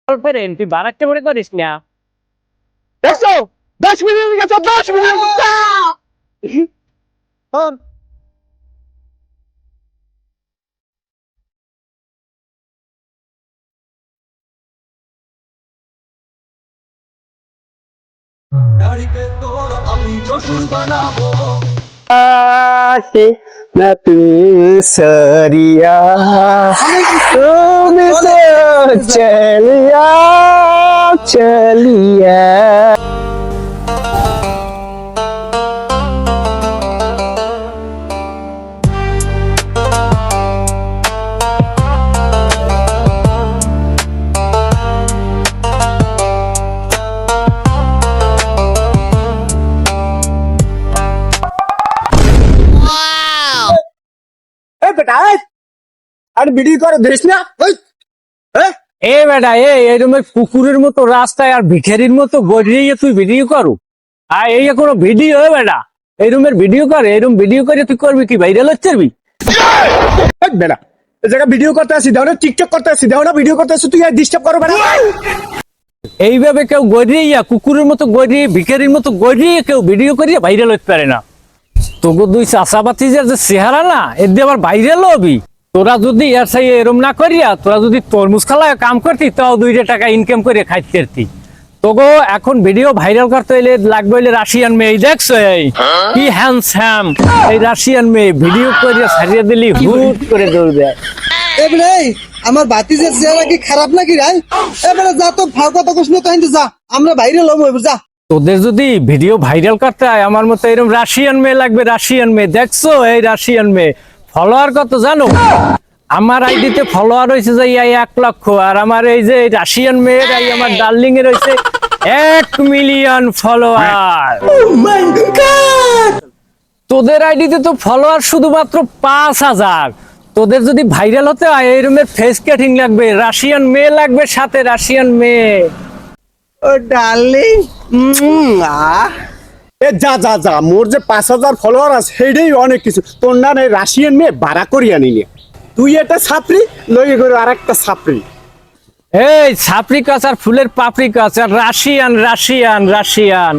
Girlfriend তুই বাড়াতে মনে করিস না। দেখছো 10 মিনিট গেছে 10 মিনিট ना तू सरिया तुम तो चलिया चलिया बेटा अरे वीडियो कर देख ना এ বেটা এরকম কুকুরের মতো রাস্তায় আর ভিখারির মতো গড়িয়ে তুই ভিডিও করু আর এই কোনো ভিডিও বেটা এই রুমের ভিডিও করে এরকম ভিডিও করে তুই করবি কি ভাইরাল হচ্ছে बेटा इस जगह वीडियो करता है सीधा टिकटॉक करता है सीधा वीडियो करता है तू यार डिस्टर्ब करो बेटा এইভাবে কেউ গড়িয়ে কুকুরের মতো গড়িয়ে ভিখারির মতো গড়িয়ে কেউ ভিডিও করিয়ে ভাইরাল হতে পারে না। তোকে দুই চাষাবাতিজের যে চেহারা না এর দিয়ে আবার ভাইরাল হবি। তোরা যদি এর সাই এরম না করিয়া তোরা যদি তরমুজ খালায় কাম করতি তাও 2 টাকা ইনকাম করে খাইতে পারতি। তোকে এখন ভিডিও ভাইরাল করতে হইলে লাগবে হইলে রাশিয়ান মেয়ে দেখছো এই কি হ্যান্ডসাম এই রাশিয়ান মেয়ে ভিডিও করে ছাড়িয়ে দিলি হুট করে দৌড় দেয়। এবারে আমার ভাতিজের চেহারা কি খারাপ নাকি রাই? এবারে যা তো ফাঁকা তো কৃষ্ণ তাই যা আমরা ভাইরাল হবো এবার যা। তোদের যদি ভিডিও ভাইরাল করতে হয় আমার মতো এরকম রাশিয়ান মেয়ে লাগবে রাশিয়ান মেয়ে দেখছো এই রাশিয়ান মেয়ে ফলোয়ার কত জানো? আমার আইডিতে ফলোয়ার হয়েছে যে 1 লক্ষ আর আমার এই যে রাশিয়ান মেয়ের আমার ডার্লিং এর হয়েছে 1 মিলিয়ন ফলোয়ার। তোদের আইডিতে তো ফলোয়ার শুধুমাত্র 5000। তোদের যদি ভাইরাল হতে হয় এই রুমের ফেস কাটিং লাগবে রাশিয়ান মেয়ে লাগবে সাথে রাশিয়ান মেয়ে। ও ডার্লিং এ যা যা যা মোর যে 5000 ফলোয়ার আছে সেইটাই অনেক কিছু তোর না রাশিয়ান মেয়ে ভাড়া করিয়া নিলে তুই একটা ছাপড়ি লইয়ে করে আর একটা ছাপড়ি এই ছাপড়ি গাছ আর ফুলের পাপড়ি গাছ আর রাশিয়ান রাশিয়ান রাশিয়ান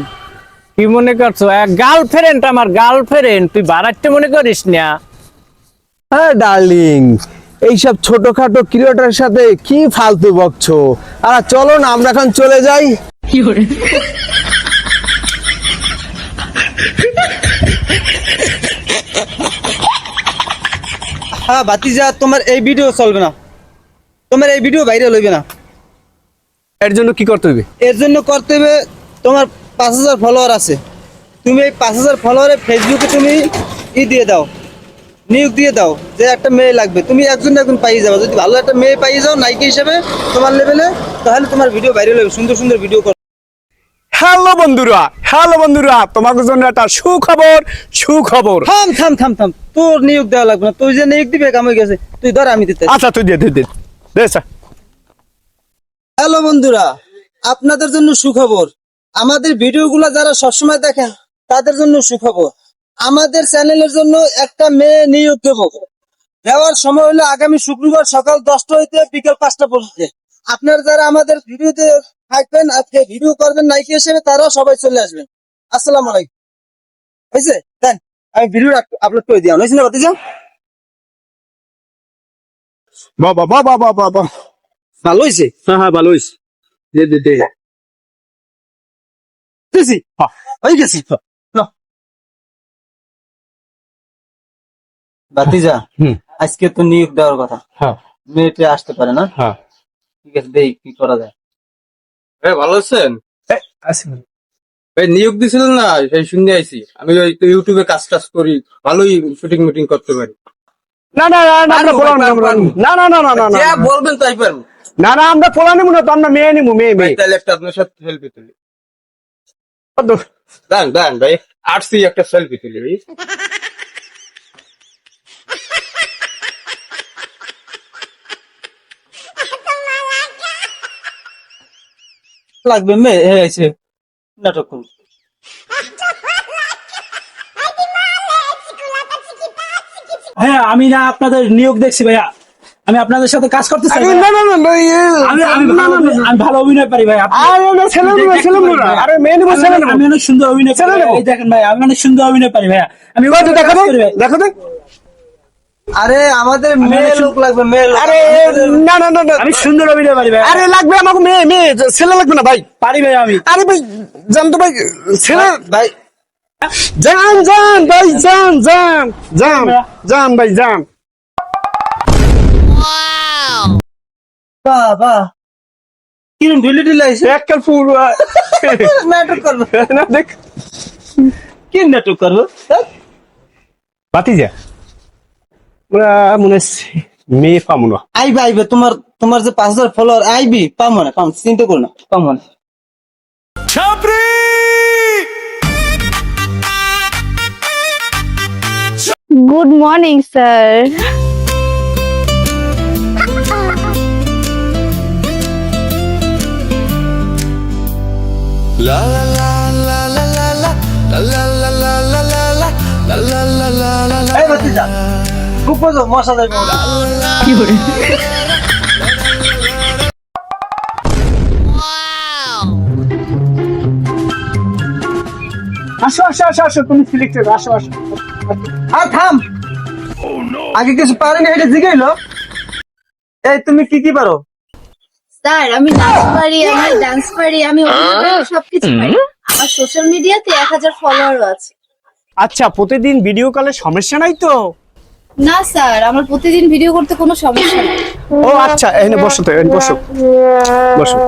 কি মনে করছো গার্লফ্রেন্ড আমার গার্লফ্রেন্ড তুই বাড়াইতে মনে করিস না। হ্যাঁ ডার্লিং এইসব ছোটখাটো ক্রিয়েটরের সাথে কি ফালতু বকছো? আর চলো না আমরা এখন চলে যাই। হ্যাঁ ভাতিজা তোমার এই ভিডিও চলবে না, তোমার এই ভিডিও ভাইরাল হইবে না। এর জন্য কি করতে হবে? এর জন্য করতে হবে তোমার 5000 ফলোয়ার আছে, তুমি এই 5000 ফলোয়ারে ফেসবুকে তুমি দিয়ে দাও নিয়োগ দিয়ে দাও যে একটা মেয়ে লাগবে, তুমি একজন পাইয়ে যাবে। যদি ভালো একটা মেয়ে পাইয়ে যাও নায়িকা হিসেবে তোমার লেভেলে তাহলে তোমার ভিডিও ভাইরাল হবে, সুন্দর সুন্দর ভিডিও করো। হ্যালো বন্ধুরা তোমাদের জন্য একটা সুখবর। থাম থাম থাম থাম, তোর নিয়োগ দেওয়া লাগবে না, তুই যে নিয়োগ দিবে কাম হয়ে গেছে, তুই ধর আমি দিতে। আচ্ছা তুই দে হ্যালো বন্ধুরা, আপনাদের জন্য সুখবর। আমাদের ভিডিওগুলো যারা সবসময় দেখেন তাদের জন্য সুখবর। আমাদের চ্যানেলের জন্য একটা মেয়ে নিয়োগ দেওয়ার সময় হলো আগামী শুক্রবার সকাল 10টা হইতে বিকেল 5টা পর্যন্ত। আপনারা যারা আমাদের ভিডিওতে থাকবেন আজকে ভিডিও করবেন নায়িকা হিসেবে তারাও সবাই চলে আসবেন। আসসালামু আলাইকুম। হয়েছে দেন আমি ভিডিও আপলোড করে দিলাম, হয়েছে না ভাতিজা? বাবা ভালো হয়েছে? হ্যাঁ ভালো হয়েছে দে হয়ে গেছি। ভাতিজা আজকে তো নিয়োগ দেওয়ার কথা, মেয়েটা আসতে পারে না, ঠিক আছে দেখি কি করা যায়। ভালো আছেন? নিয়োগ দিছিলেন না সেই শুনে আইছি আমি ইউটিউবে কাজ টাজ করি, ভালোই শুটিং মিটিং করতে পারি। না বলবেন তাই পারবো না আমরা পোলা নিবো না তো আমরা মেয়ে নিবো মেয়ে তাহলে একটা আপনার সাথে সেলফি তুলি দেন ভাই আসছি একটা সেলফি তুলি ভাই। লাগবে মেয়ে এসে নাটক করুন। ভাইয়া আমি না আপনাদের নিয়োগ দেখছি ভাইয়া, আমি আপনাদের সাথে কাজ করতে চাই আরে ভাইয়া। না না না না, আমি আমি না, ভালো না, না, না। আমি ভালো অভিনয় পারি ভাই। আরে না, ছেলে নেবো, ছেলে নেবো না। আরে মেয়ে নেবো, ছেলে নেবো। আমি অনেক সুন্দর অভিনয় পারি ছেলে ভাইয়া। নেবো। এই দেখেন ভাই, আমি অনেক সুন্দর অভিনয় পারি ভাইয়া। আমি ওই তো ওইভাবে দেখো কাজ তো, করি ভাই। দেখো তো। আরে আমাদের মেয়ে লোক লাগবে, মেয়ে লোক। আরে না না না না, আমি সুন্দর অভিনয় পারি ভাই। আরে লাগবে আমাকে মেয়ে, মেয়ে ছেলে লাগবে না ভাই। পারি ভাই আমি। আরে ভাই জান তো ভাই, ছেলে ভাই জান জান ভাই, জান জান জান জান ভাই জান। বাহ বাহ, কিরম ঢিলে ঢিলে আইছে। একটা ফুল নাটক করবো, না দেখ কি নাটক করবো? বাতি যা মনে হচ্ছে মেয়ে পাবো না। আইবে আইবে, তোমার তোমার যে 5,000 ফলোয়ার আইবি, পাবো না, পাবো, চিন্তা করো না, পাবো না। Good morning, sir. এই ভাতিজা, খুব মজা, মশা যাইবো। আসো আসো আসো আসো, তুমি সিলেক্টেড, আসো আসো। আর থাম, আগে কিছু পারেনি, এটা জিগাইলো। এই তুমি কি কি পারো? স্যার আমি নাচ পারি, আমি ডান্স পারি, আমি অভিনয় পারি, সবকিছু পারি। আমার সোশ্যাল মিডিয়াতে 1,000 ফলোয়ারও আছে। আচ্ছা, প্রতিদিন ভিডিও কলের সমস্যা নাই তো? না স্যার, আমার প্রতিদিন ভিডিও করতে কোনো সমস্যা নেই। ও আচ্ছা, এখানে বসো তো, এখানে বসো বসো।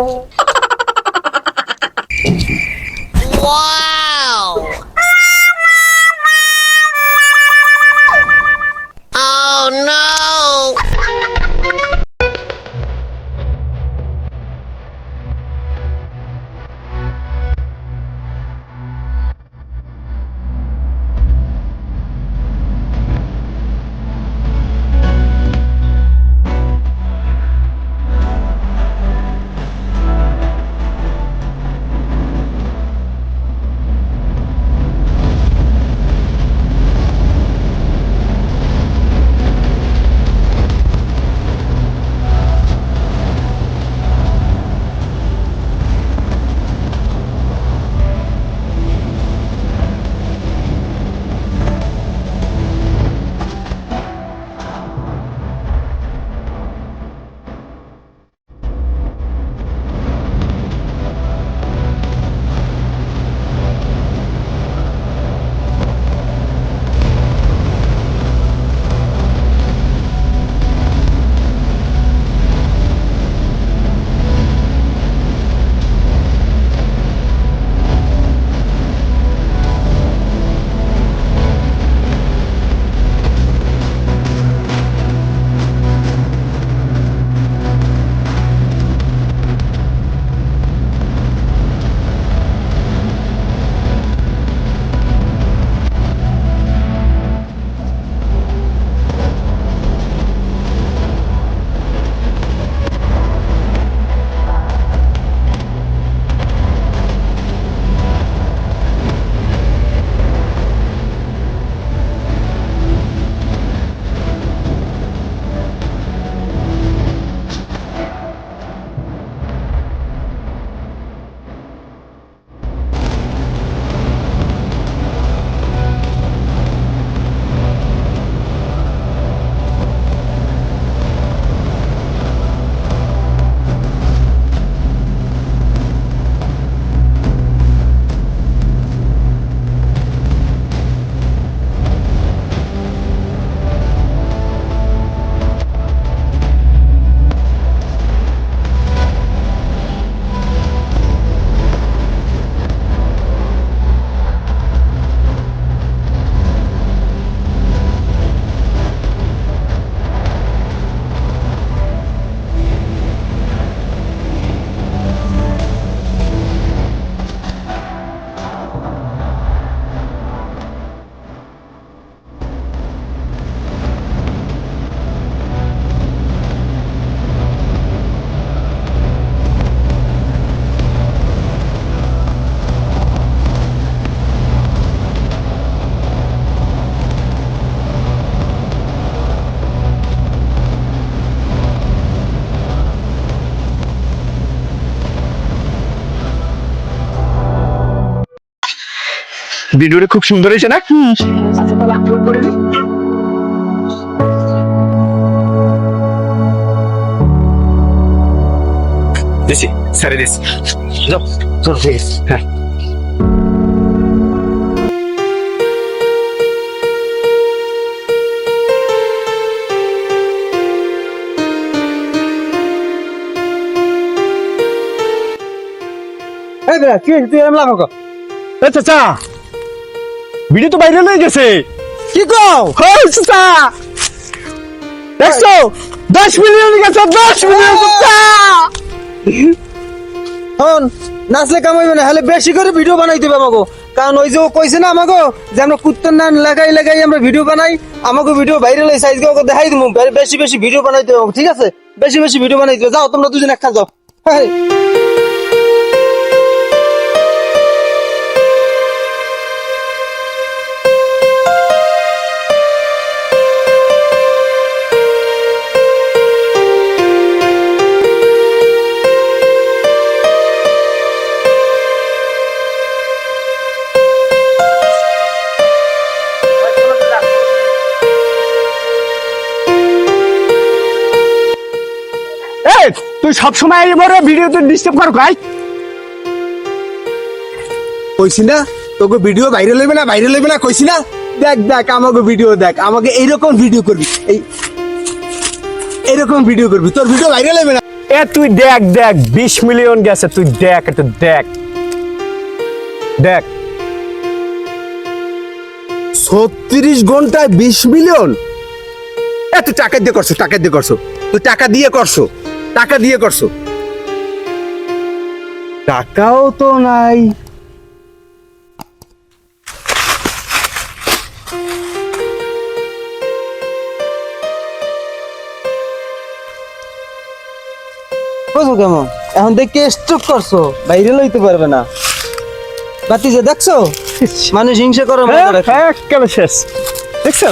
ভিডিওটা খুব সুন্দর হয়েছে না? দিছি ছেড়ে দিছি যাও তোর ফেস হ্যাঁ এই বেটা কি তুই এরকম লাগাও এ চাচা ভিডিও তো ভাইরাল হয়ে গেছে কি কও হই চাচা দেখছো 10 মিলিয়ন গেছে 10 মিলিয়ন চাচা হন নাচলে কামাইবে না হলে বেশি করে ভিডিও বানাই দিবে আমাকে কারণ ওই যে ও কইছে না আমাকে যে আমরা কুত্তার নাম লাগাই লাগাই আমরা ভিডিও বানাই আমাকে ভিডিও ভাইরাল হয়ে সাইজ ওকে দেখাই দিমু বেশি বেশি ভিডিও বানাই দিবে ঠিক আছে বেশি বেশি ভিডিও বানাই দিবে যাও তোমরা দুজন একখান যাও হ্যাঁ এই তুই সব সময় এই বড় ভিডিওতে ডিস্টার্ব কর ভাই কইছি না তোকে ভিডিও ভাইরাল হইবে না কইছি না দেখ দেখ আমাকে ভিডিও দেখ আমাকে এইরকম ভিডিও করবি এইরকম ভিডিও করবি তোর ভিডিও ভাইরাল হইবে না এ তুই দেখ দেখ 20 মিলিয়ন গেছে তুই দেখ একটু দেখ দেখ 36 ঘন্টায় 20 মিলিয়ন এত টাকা দিয়ে করছো তুই টাকা দিয়ে করছো টাকাও তো নাই বুঝো কেমন এখন দেখে স্টপ করছো ভাইরাল হইতে পারবে না বাতি যে দেখছো মানুষ হিংসা করে মনে করে কেমন শেষ দেখছো